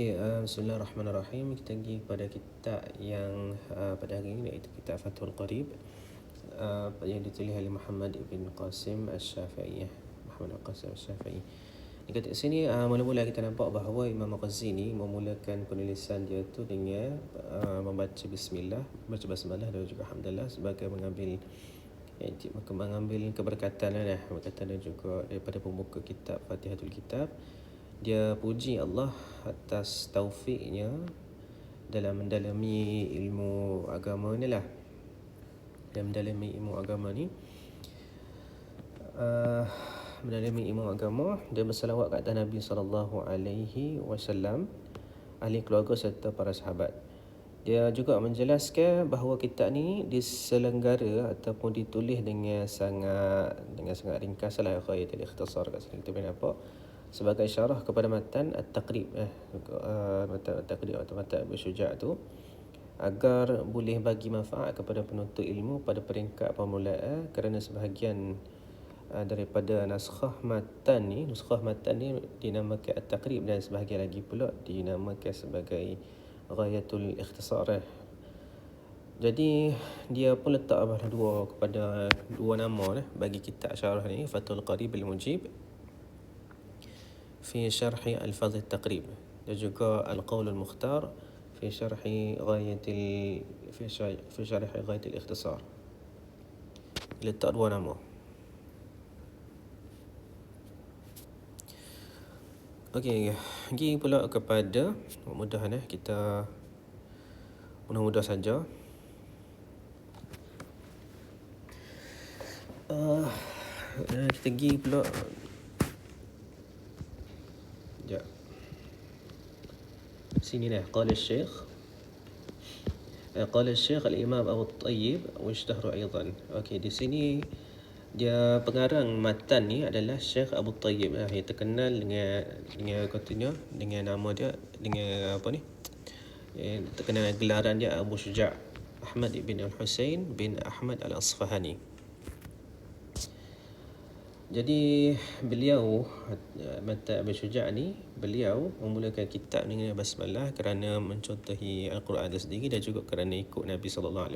Bismillahirrahmanirrahim. Kita pergi pada kitab yang pada hari ini, iaitu kitab Fathul Qarib, yang ditulis oleh Muhammad ibn Qasim Al-Syafi'i. Muhammad Al-Qasim Al-Syafi'i. Dekat sini mula-mula kita nampak bahawa Imam Ghazini memulakan penulisan dia tu dengan membaca bismillah, baca basmalah dan juga hamdalah sebagai mengambil keberkatan dan juga daripada pembuka kitab Fatihatul Kitab. Dia puji Allah atas taufiknya dalam mendalami ilmu agama ni lah. Mendalami ilmu agama, dia bersalawat ke atas Nabi SAW, ahli keluarga serta para sahabat. Dia juga menjelaskan bahawa kitab ni diselenggara ataupun ditulis dengan sangat ringkas lah, ghayatul ikhtisar kat sini kita boleh nampak, sebagai syarah kepada matan At-Taqrib, matan At-Taqrib atau matan Abu Syuja' tu, agar boleh bagi manfaat kepada penuntut ilmu pada peringkat permulaan, kerana sebahagian daripada nuskhah matan ni dinamakan At-Taqrib dan sebahagian lagi pula dinamakan sebagai Ghayatul Ikhtisar. Jadi dia pun letak dua nama bagi kitab syarah ni, Fathul Qarib Al-Mujib fi syarhi Alfaz At-Taqrib, dan juga Al-Qawl Al-Mukhtar fi syarhi Ghayatul Ikhtisar. Letak dua nama. Okey, pergi pula kepada mudah-mudahan kita mudah-mudah saja. Kita pergi pula. Sekejap. Sini dah. Qala Syekh Al-Imam Abu Tayyib wa ishtahara aidan. Okey, di sini dia pengarang matan ni adalah Syekh Abu Tayyib, yang terkenal dengan katanya dengan nama dia, dengan apa ni, terkenal gelaran dia Abu Syuja' Ahmad ibn Al-Husain bin Ahmad Al-Asfahani. Jadi beliau, matan Abu Syuja' ni, beliau memulakan kitab dengan basmalah kerana mencontohi Al-Quran itu sendiri, dan juga kerana ikut Nabi SAW,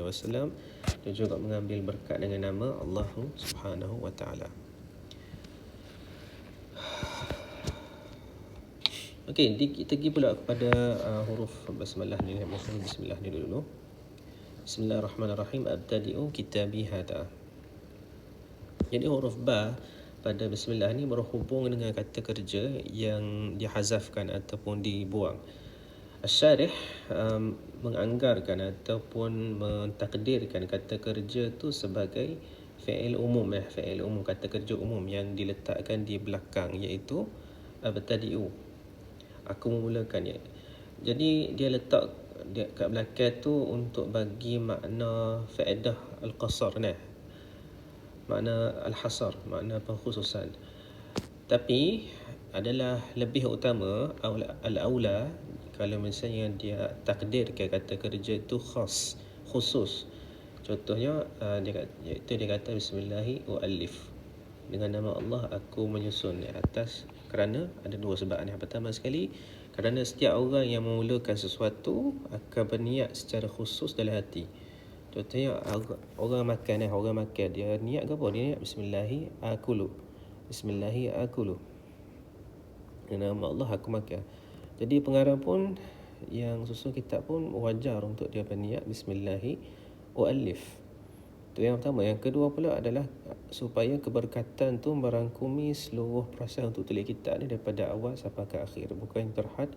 dan juga mengambil berkat dengan nama Allah Subhanahu wa ta'ala. Okey, kita pergi pula kepada huruf basmalah ni. Bismillah ni dulu. Bismillahirrahmanirrahim. Abtadi'u kitabi hadha. Jadi huruf ba pada bismillah ni berhubung dengan kata kerja yang dihazafkan ataupun dibuang. Asy-syarih menganggarkan ataupun mentakdirkan kata kerja tu sebagai fi'il umum, kata kerja umum yang diletakkan di belakang, iaitu abtadi'u, aku memulakannya. Jadi dia letak kat belakang tu untuk bagi makna faedah al-qasar, makna al-hasar, makna pengkhususan. Tapi adalah lebih utama al-aula kalau misalnya dia takdirkan kata kerja itu khusus. Contohnya dia kata bismillahi u'allif, dengan nama Allah aku menyusun atas, kerana ada dua sebab ni. Pertama sekali, kerana setiap orang yang memulakan sesuatu akan berniat secara khusus dalam hati. Contohnya orang makan, dia niat ke apa? Dia niat bismillahi akulu, dengan nama Allah aku makan. Jadi pengarang pun yang susun kitab pun wajar untuk dia berniat bismillahi u'allif. Itu yang pertama. Yang kedua pula adalah supaya keberkatan tu merangkumi seluruh proses untuk tulis kitab ni daripada awal sampai ke akhir, bukan terhad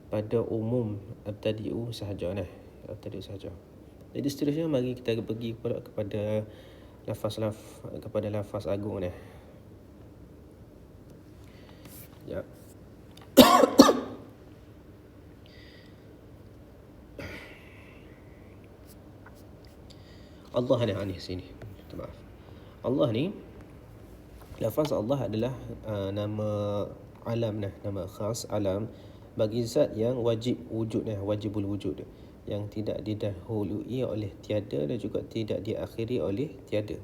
pada umum abtadi'u sahaja. Jadi seterusnya mari kita pergi pula kepada lafaz agung ni. Ya. Allah ni sini. Maaf. Allah ni, lafaz Allah adalah nama alam, nama khas alam bagi zat yang wajib wujud, wajibul wujud, yang tidak didahului oleh tiada dan juga tidak diakhiri oleh tiada.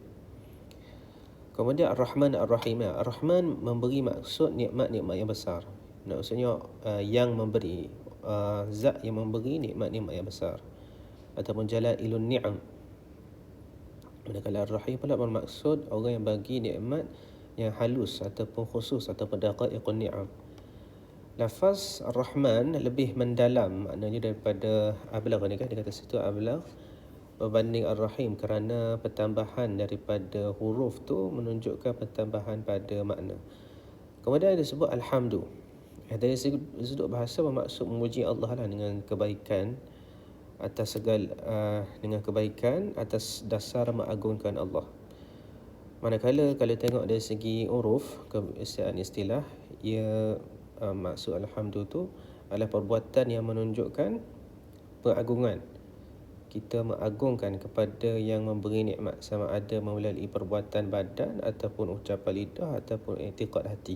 Kemudian Ar-Rahman Ar-Rahim. Ar-Rahman memberi maksud nikmat-nikmat yang besar. Maksudnya yang memberi, zat yang memberi nikmat-nikmat yang besar, ataupun jalailun ni'am. Manakala Ar-Rahim pula bermaksud orang yang bagi nikmat yang halus ataupun khusus ataupun daqaiqun ni'am. Lafaz Ar-Rahman lebih mendalam maknanya daripada ablagh ni kan, dia kata situ ablagh berbanding Ar-Rahim, kerana pertambahan daripada huruf tu menunjukkan pertambahan pada makna. Kemudian disebut Alhamdu. Dari sudut bahasa bermaksud memuji Allah lah dengan kebaikan atas segala dengan kebaikan atas dasar mengagungkan Allah. Manakala kalau tengok dari segi uruf, keistimewaan istilah, ia maksud Alhamdu tu adalah perbuatan yang menunjukkan pengagungan. Kita mengagungkan kepada yang memberi nikmat, sama ada melalui perbuatan badan ataupun ucapan lidah ataupun i'tiqad hati.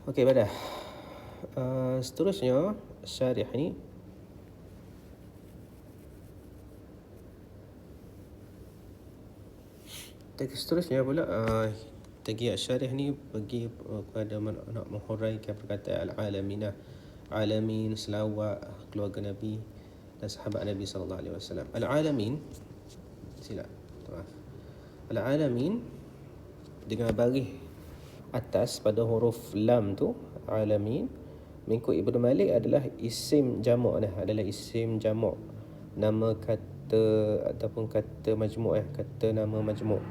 Okey, badah. Seterusnya syarih ni seterusnya pula tagi syarih ni bagi kepada nak menghuraikan perkataan al-alaminah, alamin, selawat keluarga Nabi dan sahabat Nabi sallallahu alaihi wasallam. Al-alamin, silap, maaf. Al-alamin dengan baris atas pada huruf lam tu, alamin, mengikut Ibnu Malik adalah isim jamak dah, adalah isim jamak, nama kata ataupun kata majmuk, kata nama majmuk,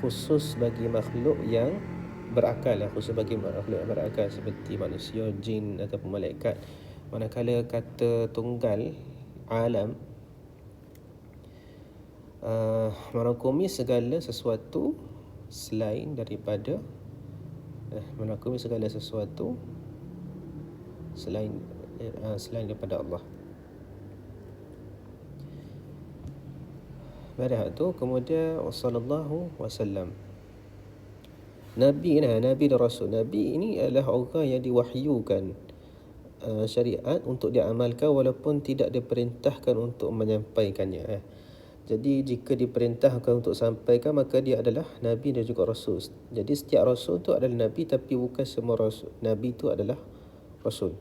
khusus bagi makhluk yang berakal, khusus bagi makhluk yang berakal seperti manusia, jin ataupun malaikat. Manakala kata tunggal, alam, merangkumi segala sesuatu selain daripada merangkumi segala sesuatu selain daripada Allah. Pada tu kemudian sallallahu wasallam. Nabi dan Rasul. Nabi ini adalah orang yang diwahyukan syariat untuk diamalkan walaupun tidak diperintahkan untuk menyampaikannya. Jadi jika diperintahkan untuk sampaikan, maka dia adalah Nabi dan juga Rasul. Jadi setiap Rasul tu adalah Nabi, tapi bukan semua Rasul Nabi tu adalah Rasul.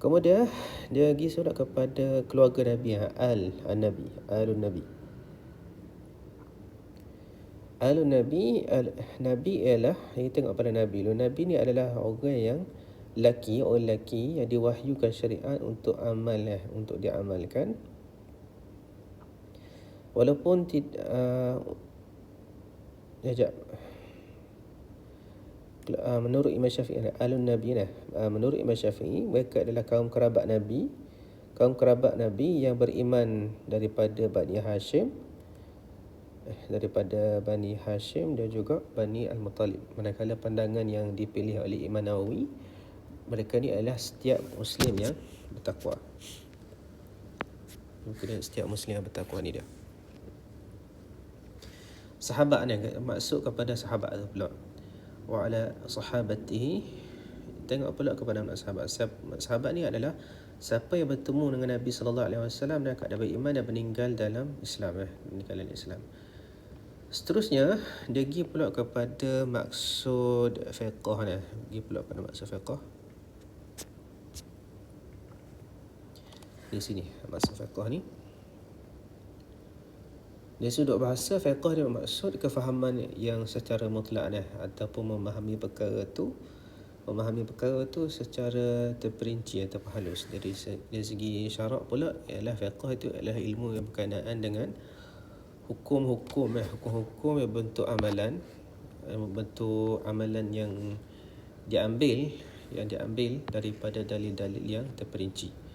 Kemudian dia pergi surat kepada keluarga Nabi, al-Nabi, alun Nabi. Alun Nabi, Nabi ialah, kita tengok pada Nabi. Nabi ni adalah orang yang orang lelaki yang diwahyukan syariat untuk untuk diamalkan. Walaupun menurut Imam Syafi'i, alun Nabi menurut Imam Syafi'i, mereka adalah kaum kerabat Nabi yang beriman daripada Bani Hashim, dan juga Bani Al-Muttalib. Manakala pandangan yang dipilih oleh Imam Nawawi, mereka ni adalah setiap Muslim yang bertakwa. Setiap Muslim yang bertakwa ni dia. Sahabat ni maksud kepada sahabat tu pula. Wa ala sahabatihi, tengok pula kepada sahabat. Sahabat ni adalah siapa yang bertemu dengan Nabi sallallahu alaihi wasallam dan keadaan beriman dan meninggal dalam Islam, meninggal dalam Islam. Seterusnya dia pergi pula kepada maksud fiqh ni. Pergi pula pada maksud fiqh. Di sini maksud fiqh ni. Dari sudut bahasa, fiqh dia bermaksud kefahaman yang secara mutlak ataupun memahami perkara tu secara terperinci ataupun halus. Dari segi syarak pula ialah fiqh itu adalah ilmu yang berkenaan dengan hukum-hukum yang bentuk amalan yang diambil daripada dalil-dalil yang terperinci.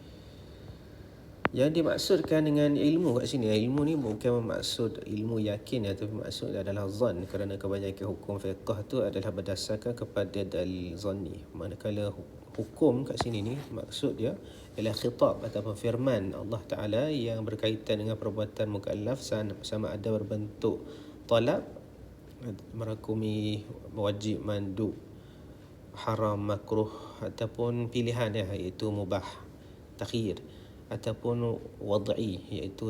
Yang dimaksudkan dengan ilmu kat sini, ilmu ni bukan bermaksud ilmu yakin, tapi maksud adalah zan, kerana kebanyakan hukum fiqh tu adalah berdasarkan kepada dalil zanni. Manakala hukum kat sini ni maksud dia ialah khitab ataupun firman Allah Ta'ala yang berkaitan dengan perbuatan mukallaf, sama ada berbentuk talab, merangkumi wajib, mandub, haram, makruh, ataupun pilihan iaitu mubah, takhir, ataupun wad'i iaitu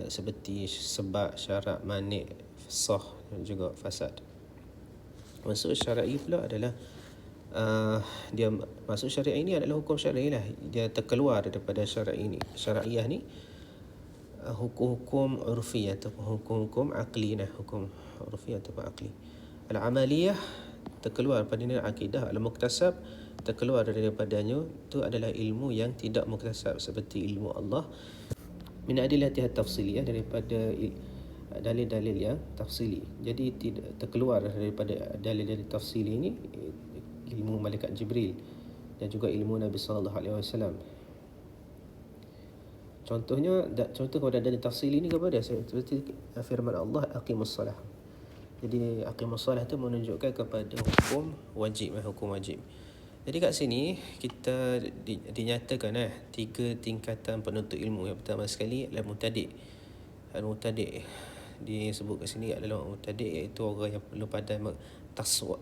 seperti sebab, syarat, mani', sah dan juga fasad. Maksud syar'i pula adalah dia maksud syariah ini adalah hukum syar'i lah. Dia terkeluar daripada syariah ni hukum-hukum urfi ataupun hukum-hukum aqli hukum urfi ataupun aqli. Al-amaliyah terkeluar pada nilai akidah. Al-muktasab terkeluar daripadanya itu adalah ilmu yang tidak muktasab seperti ilmu Allah. Min adillatiha tafsiliyah, daripada dalil-dalil yang tafsili. Jadi tidak terkeluar daripada dalil-dalil tafsili ini ilmu malaikat Jibril dan juga ilmu Nabi sallallahu alaihi wasallam. Contoh kepada dalil tafsili ini kepada seperti firman Allah aqimus salah. Jadi aqimus salah itu menunjukkan kepada hukum wajib. Jadi kat sini kita dinyatakan 3 tingkatan penuntut ilmu. Yang pertama sekali adalah mubtadi'. Al-mubtadi' disebut kat sini adalah mubtadi', iaitu orang yang perlu pandai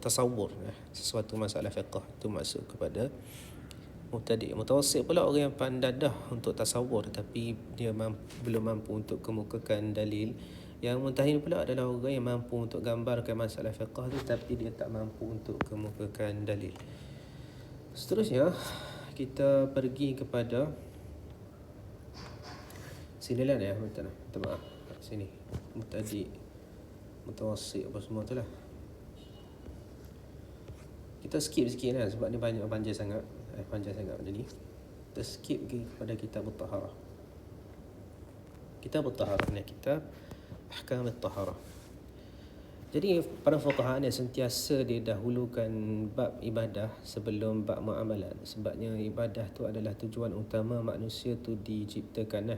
tasawur sesuatu masalah fiqh. Itu maksud kepada mubtadi'. Mutawassit pula orang yang pandai dah untuk tasawur tapi dia belum mampu untuk kemukakan dalil. Yang muntahin pula adalah orang yang mampu untuk gambarkan masalah fiqh tu tapi dia tak mampu untuk kemukakan dalil. Seterusnya kita pergi kepada sini lah minta maaf. Sini mubtadi', mutawassit apa semua tu lah. Kita skip sikit lah sebab ni banyak panjang sangat macam ni. Kita skip pergi kepada kitab at-taharah. Kitab at-taharah ni kitab ahkam at-taharah. Jadi para fuqaha ni sentiasa didahulukan bab ibadah sebelum bab muamalat. Sebabnya ibadah tu adalah tujuan utama manusia tu diciptakan.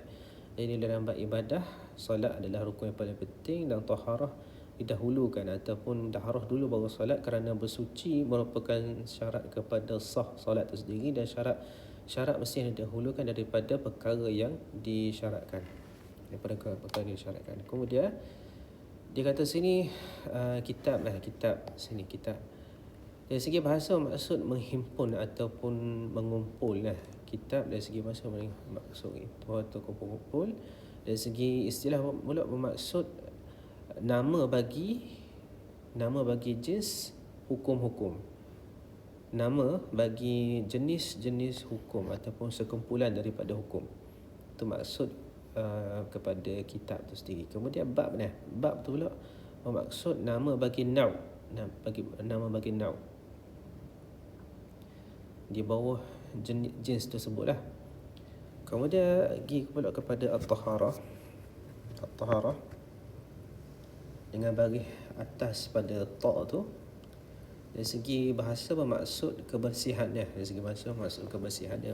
Jadi dalam bab ibadah, solat adalah rukun yang paling penting dan taharah didahulukan ataupun taharah dulu baru solat kerana bersuci merupakan syarat kepada sah solat itu sendiri dan syarat mesti didahulukan daripada perkara yang disyaratkan. Kemudian dia kata sini kitab. Dari segi bahasa maksud menghimpun ataupun mengumpul kitab. Dari segi bahasa maksud itu atau kumpul. Dari segi istilah pula bermaksud nama bagi jenis hukum-hukum. Nama bagi jenis-jenis hukum ataupun sekumpulan daripada hukum. Itu maksud kepada kitab itu sendiri. Kemudian bab tu pula bermaksud nama bagi nau'. Nama bagi nau' di bawah jenis tersebut lah. Kemudian pergi pula kepada at-taharah dengan baris atas pada ta' tu. Dari segi bahasa bermaksud kebersihan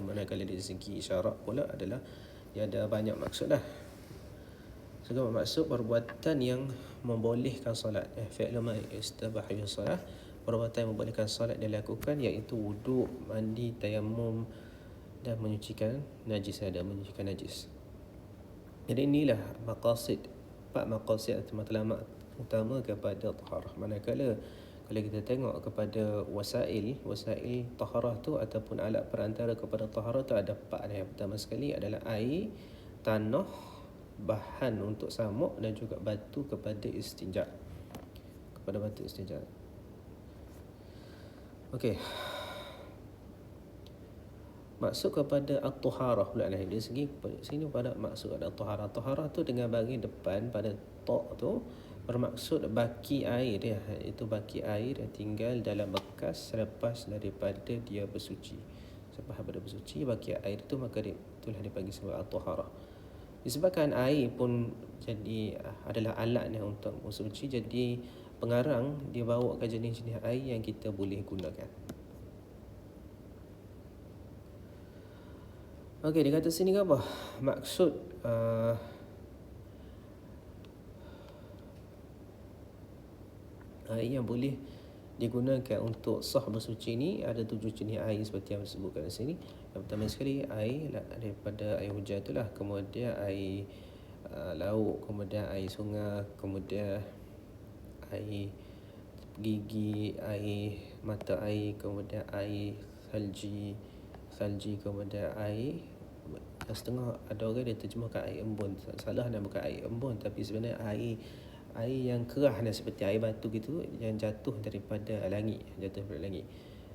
manakala dari segi syarak pula adalah dia ada banyak maksud lah. Segala maksud perbuatan yang membolehkan solat. Fi'lu ma istabahu solat, perbuatan yang membolehkan solat dilakukan iaitu wuduk, mandi, tayammum dan menyucikan najis. Jadi inilah maqasid atau matlamat utama kepada taharah. Manakala kalau kita tengok kepada wasail taharah tu ataupun alat perantara kepada taharah tu ada 4. Yang pertama sekali adalah air, tanah, bahan untuk samuk dan juga batu kepada istinja. Okey. Maksud kepada at-taharah pula dari segi sini pada maksud ada taharah. Taharah tu dengan baris depan pada ta' tu bermaksud baki air dia, itu baki air yang tinggal dalam bekas selepas daripada dia bersuci. Baki air tu maka itulah dipanggil sebagai at-taharah. Disebabkan air pun jadi adalah alatnya untuk bersuci, jadi pengarang dia bawakan jenis-jenis air yang kita boleh gunakan. Okey, dia kata sini apa? Maksud air yang boleh digunakan untuk sah bersuci ni ada 7 jenis air seperti yang disebutkan di sini. Yang pertama sekali air daripada air hujan itulah, kemudian air laut, kemudian air sungai, kemudian air gigi, air mata air, kemudian air salji, kemudian air setengah ada orang dia terjemahkan air embun. Salah, bukan air embun tapi sebenarnya air air yang kerah seperti air batu gitu yang jatuh daripada langit,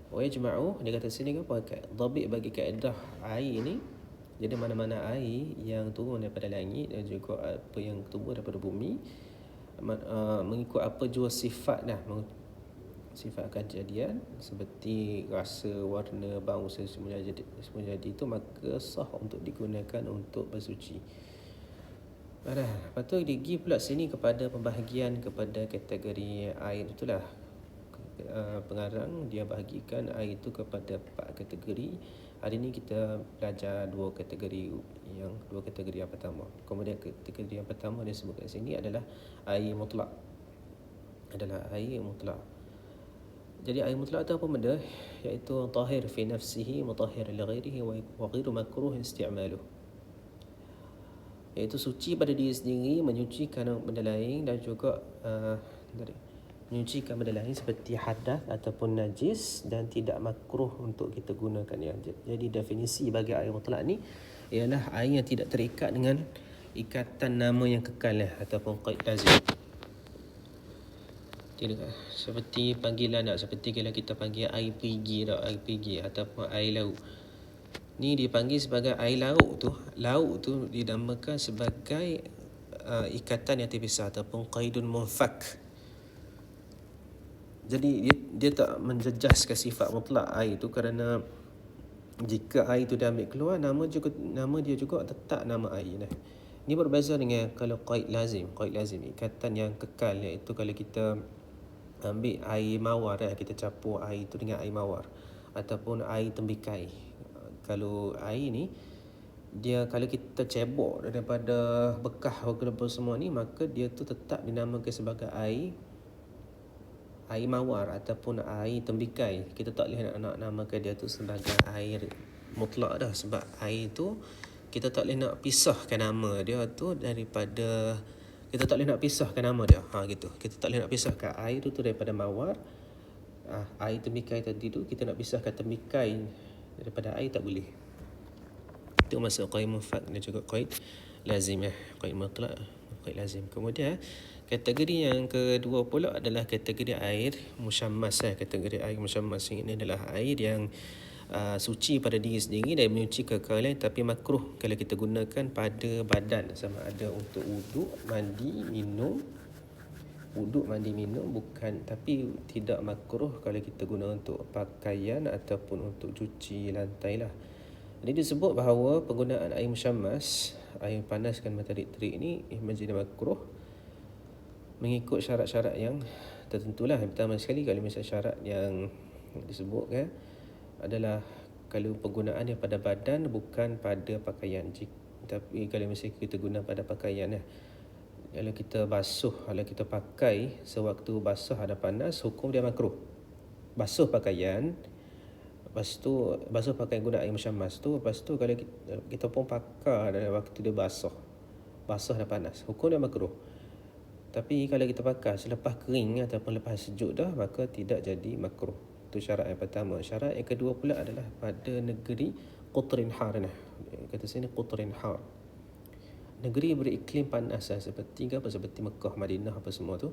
wa yajma'u, dia kata sini apa dhabit bagi kaedah air ni. Jadi mana-mana air yang turun daripada langit dan juga apa yang tumbuh daripada bumi, mengikut apa jua sifat sifat kejadian seperti rasa, warna, bau semua jadi itu, maka sah untuk digunakan untuk bersuci. Lepas tu dia pergi pula sini kepada pembahagian kepada kategori air itulah. Pengarang dia bahagikan air itu kepada 4 kategori. Hari ni kita belajar dua kategori yang pertama. Kemudian kategori yang pertama dia sebut kat sini adalah air mutlak. Jadi air mutlak itu apa benda? Iaitu tahir fi nafsihi, mutahhir li ghairihi wa ghairu makruh isti'maluh. Iaitu suci pada diri sendiri, menyucikan benda lain dan juga menyucikan benda lain seperti hadas ataupun najis dan tidak makruh untuk kita gunakannya. Jadi definisi bagi air mutlak ni ialah air yang tidak terikat dengan ikatan nama yang kekal ataupun qaid lazim. Tidak seperti panggilan seperti kalau kita panggil air perigi ataupun air laut. Ni dipanggil sebagai air laut tu dinamakan sebagai ikatan yang terpisah ataupun qaidun munfak. Jadi dia tak menjejaskan sifat mutlak air itu, kerana jika air itu diambil keluar, nama dia juga tetap nama air. Ini berbeza dengan kalau qaid lazim ikatan yang kekal, iaitu kalau kita ambil air mawar, kita campur air itu dengan air mawar ataupun air tembikai. Kalau air ni dia kalau kita cebok daripada bekas apa semua ni, maka dia tu tetap dinamakan sebagai air mawar ataupun air tembikai. Kita tak boleh nak namakan dia tu sebagai air mutlak dah, sebab air tu kita tak boleh nak pisahkan nama dia tu daripada, kita tak boleh nak pisahkan nama dia gitu. Kita tak boleh nak pisahkan air tu daripada mawar. Air tembikai tadi tu kita nak pisahkan tembikai daripada air, tak boleh. Itu maksud qaid munfak dan juga qaid lazim qaid mutlak, qaid lazim. Kemudian kategori yang kedua pula adalah kategori air musyammas. Kategori air musyammas ini adalah air yang suci pada diri sendiri dan menyuci kekal, tapi makruh kalau kita gunakan pada badan, sama ada untuk wuduk, mandi, minum, bukan, tapi tidak makruh kalau kita guna untuk pakaian ataupun untuk cuci lantai lah. Jadi disebut bahawa penggunaan air musyammas, air panaskan matahari terik ini menjadi makruh mengikut syarat-syarat yang tertentulah. Pertama sekali, kalau misalnya syarat yang disebutkan adalah kalau penggunaannya pada badan bukan pada pakaian. Tapi kalau misalnya kita guna pada pakaian, kalau kita basuh, kalau kita pakai sewaktu basah ada panas, hukum dia makruh. Basuh pakaian, lepas tu basuh pakaian guna air musyammas tu, lepas tu kalau kita pun pakai dalam waktu dia basah dan panas, hukum dia makruh. Tapi kalau kita pakai selepas kering ataupun lepas sejuk dah, maka tidak jadi makruh. Itu syarat yang pertama. Syarat yang kedua pula adalah pada negeri qutrin har. Kata sini qutrin har, negeri beriklim panas seperti Mekah, Madinah apa semua tu.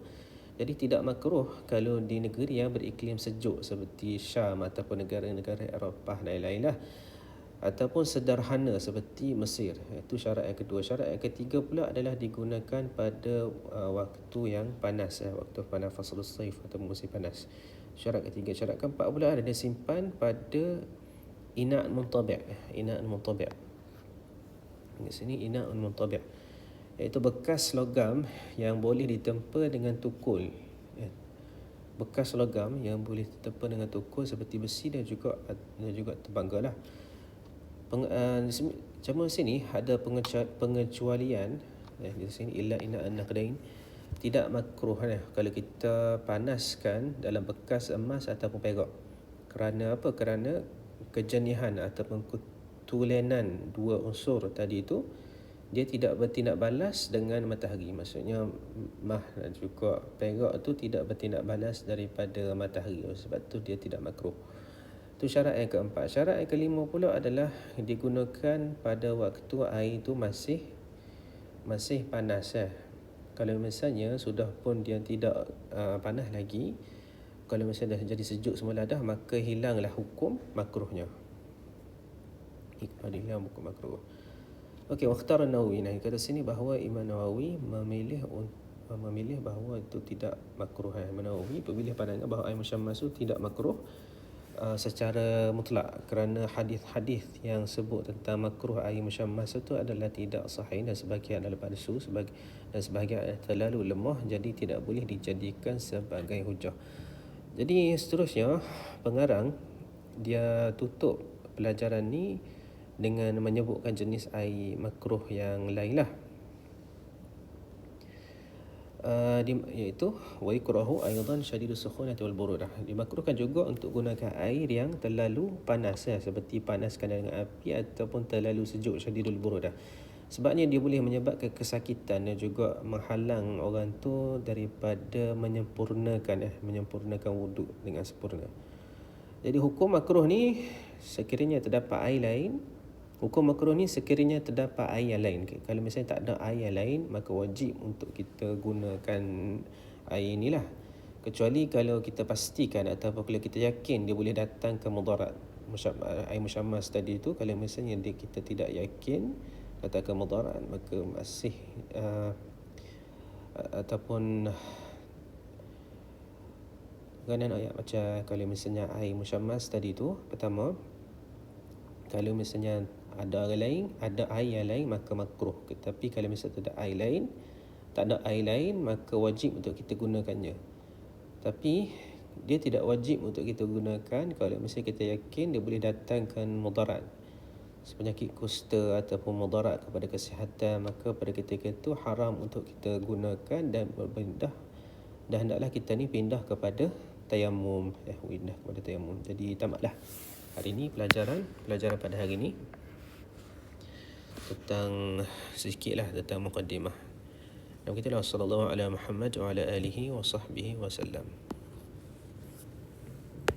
Jadi tidak makruh kalau di negeri yang beriklim sejuk seperti Syam ataupun negara-negara Eropah dan lain-lain lah, ataupun sederhana seperti Mesir. Itu syarat yang kedua. Syarat yang ketiga pula adalah digunakan pada waktu yang panas, waktu panas faslus saif atau musim panas. Syarat ketiga. Syarat keempat pula ada disimpan pada ina'un muntabi'. Di sini ina'un muntabi', iaitu bekas logam yang boleh ditempa dengan tukul. Bekas logam yang boleh ditempa dengan tukul seperti besi dan juga tembaga lah. Cuma sini ada pengecualian di sini, illa ina'an naqdain, tidak makruh kalau kita panaskan dalam bekas emas ataupun perak. Kerana apa? Kerana kejenihan ataupun ketulenan dua unsur tadi itu, dia tidak bertindak balas dengan matahari. Maksudnya emas dan juga perak tu tidak bertindak balas daripada matahari, sebab tu dia tidak makruh. Itu syarat yang keempat. Syarat yang kelima pula adalah digunakan pada waktu air itu masih panas. Kalau misalnya sudah pun dia tidak panas lagi, kalau misalnya dah jadi sejuk semula dah, maka hilanglah hukum makruhnya. Hilang hukum makruh. Okey, waqtar an-Nawawi. Nah, kata sini bahawa Imam Nawawi memilih bahawa itu tidak makruh. Imam Nawawi memilih pandangan bahawa air musyammas itu tidak makruh secara mutlak, kerana hadis-hadis yang sebut tentang makruh air musyammas itu adalah tidak sahih, dan sebahagian adalah palsu, dan sebahagian terlalu lemah, jadi tidak boleh dijadikan sebagai hujah. Jadi seterusnya pengarang dia tutup pelajaran ni dengan menyebutkan jenis air makruh yang lain lah, iaitu wa yukrahu aidan syadidus sukhunati wal burudah. Dimakruhkan juga untuk gunakan air yang terlalu panas, seperti panaskan dengan api, ataupun terlalu sejuk syadidul burudah, sebabnya dia boleh menyebabkan kesakitan dan juga menghalang orang tu daripada menyempurnakan wuduk dengan sempurna. Jadi hukum makruh ni sekiranya terdapat air lain, yang lain. Kalau misalnya tak ada air yang lain, maka wajib untuk kita gunakan air inilah. Kecuali kalau kita pastikan ataupun kalau kita yakin dia boleh datangkan mudarat. Air musyammas tadi tu, kalau misalnya kita tidak yakin datangkan mudarat, maka masih ataupun kerana ayat macam kalau misalnya air musyammas tadi tu, pertama, kalau misalnya ada air yang lain, maka makruh. Tetapi kalau misalnya tak ada air lain, maka wajib untuk kita gunakannya. Tapi dia tidak wajib untuk kita gunakan kalau misalnya kita yakin dia boleh datangkan mudarat, penyakit kusta ataupun mudarat kepada kesihatan, maka pada ketika itu haram untuk kita gunakan, dan hendaklah kita ni pindah kepada tayamum. Jadi tamatlah hari ini pelajaran pada hari ini tentang sedikitlah tentang muqaddimah. Dan kita sallallahu ala Muhammad wa ala alihi wa sahbihi wasallam.